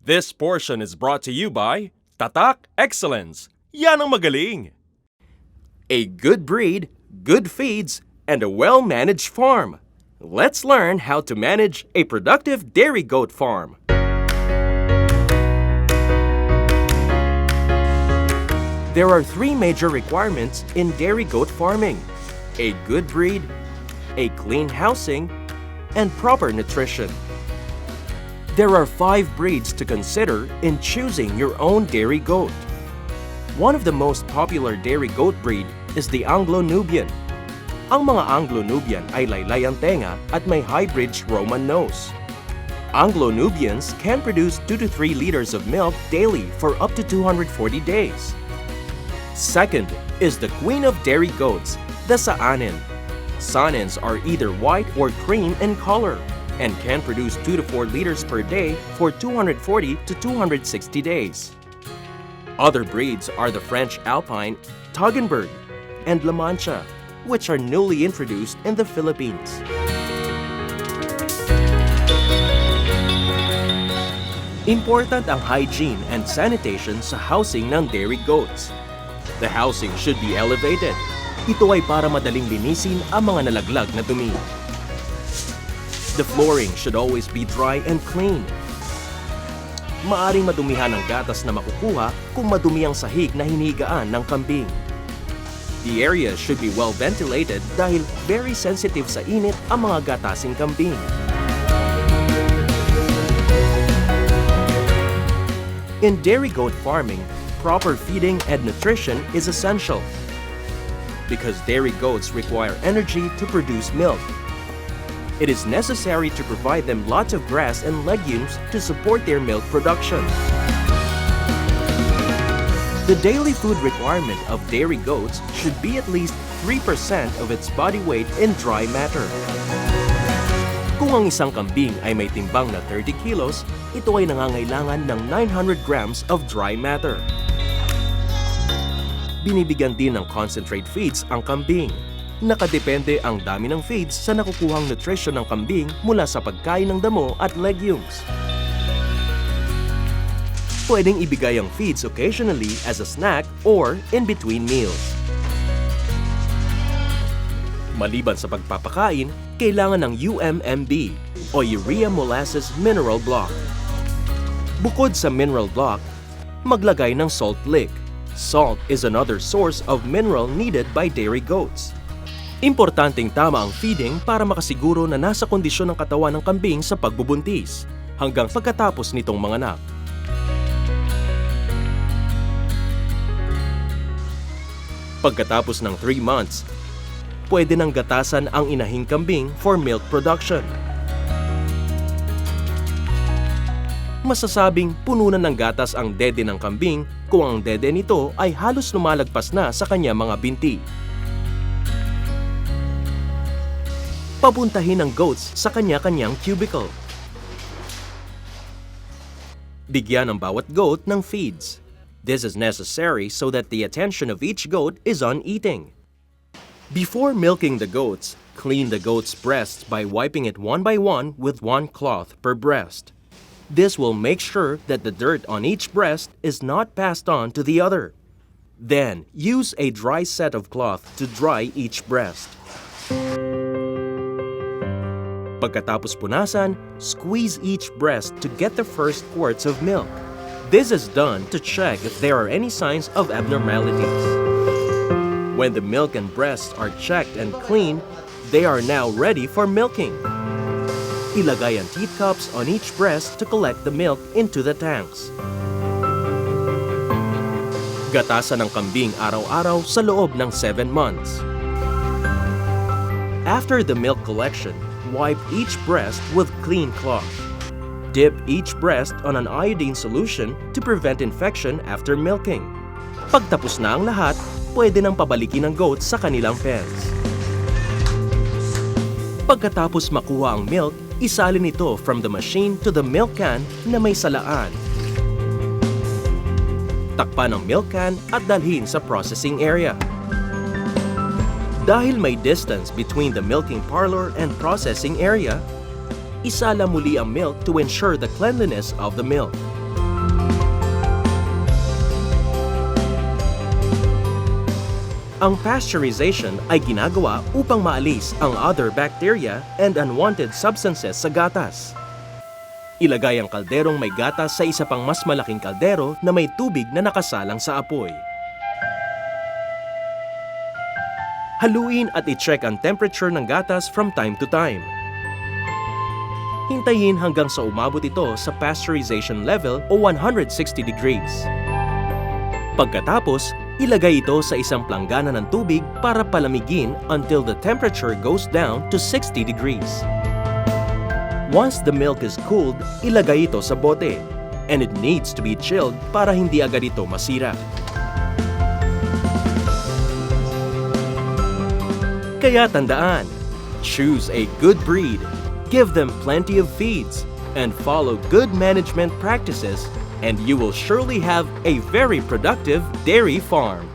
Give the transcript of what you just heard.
This portion is brought to you by Tatak Excellence. Yan ang magaling! A good breed, good feeds, and a well-managed farm. Let's learn how to manage a productive dairy goat farm. There are three major requirements in dairy goat farming: a good breed, a clean housing, and proper nutrition. There are 5 breeds to consider in choosing your own dairy goat. One of the most popular dairy goat breed is the Anglo-Nubian. Ang mga Anglo-Nubian ay laylay ang tenga at may high-bridged Roman nose. Anglo-Nubians can produce 2 to 3 liters of milk daily for up to 240 days. Second is the queen of dairy goats, the Saanen. Saanens are either white or cream in color and can produce 2 to 4 liters per day for 240 to 260 days. Other breeds are the French Alpine, Toggenburg, and La Mancha, which are newly introduced in the Philippines. Important ang hygiene and sanitation sa housing ng dairy goats. The housing should be elevated. Ito ay para madaling linisin ang mga nalaglag na dumi. The flooring should always be dry and clean. Maaring madumihan ang gatas na makukuha kung madumi ang sahig na hinigaan ng kambing. The area should be well ventilated dahil very sensitive sa init ang mga gatasing kambing. In dairy goat farming, proper feeding and nutrition is essential because dairy goats require energy to produce milk. It is necessary to provide them lots of grass and legumes to support their milk production. The daily food requirement of dairy goats should be at least 3% of its body weight in dry matter. Kung ang isang kambing ay may timbang na 30 kilos, ito ay nangangailangan ng 900 grams of dry matter. Binibigyan din ng concentrate feeds ang kambing. Nakadepende ang dami ng feeds sa nakukuhang nutrition ng kambing mula sa pagkain ng damo at legumes. Pwedeng ibigay ang feeds occasionally as a snack or in between meals. Maliban sa pagpapakain, kailangan ng UMMB o Urea Molasses Mineral Block. Bukod sa mineral block, maglagay ng salt lick. Salt is another source of mineral needed by dairy goats. Importanteng tama ang feeding para makasiguro na nasa kondisyon ng katawan ng kambing sa pagbubuntis hanggang pagkatapos nitong manganak. Pagkatapos ng 3 months, pwede nang gatasan ang inahing kambing for milk production. Masasabing pununan ng gatas ang dede ng kambing kung ang dede nito ay halos lumalagpas na sa kanya mga binti. Papuntahin ang goats sa kanya-kanyang cubicle. Bigyan ang bawat goat ng feeds. This is necessary so that the attention of each goat is on eating. Before milking the goats, clean the goat's breasts by wiping it one by one with one cloth per breast. This will make sure that the dirt on each breast is not passed on to the other. Then, use a dry set of cloth to dry each breast. Pagkatapos punasan, squeeze each breast to get the first quarts of milk. This is done to check if there are any signs of abnormalities. When the milk and breasts are checked and clean, they are now ready for milking. Ilagay ang teat cups on each breast to collect the milk into the tanks. Gatasan ng kambing araw-araw sa loob ng 7 months. After the milk collection, wipe each breast with clean cloth. Dip each breast on an iodine solution to prevent infection after milking. Pagtapos na ang lahat, pwede nang pabalikin ang goat sa kanilang pens. Pagkatapos makuha ang milk, isalin ito from the machine to the milk can na may salaan. Takpan ang milk can at dalhin sa processing area. Dahil may distance between the milking parlor and processing area, isala muli ang milk to ensure the cleanliness of the milk. Ang pasteurization ay ginagawa upang maalis ang other bacteria and unwanted substances sa gatas. Ilagay ang kalderong may gatas sa isa pang mas malaking kaldero na may tubig na nakasalang sa apoy. Haluin at i-check ang temperature ng gatas from time to time. Hintayin hanggang sa umabot ito sa pasteurization level o 160 degrees. Pagkatapos, ilagay ito sa isang planggana ng tubig para palamigin until the temperature goes down to 60 degrees. Once the milk is cooled, ilagay ito sa bote, and it needs to be chilled para hindi agad ito masira. Kaya tandaan, choose a good breed, give them plenty of feeds, and follow good management practices, and you will surely have a very productive dairy farm.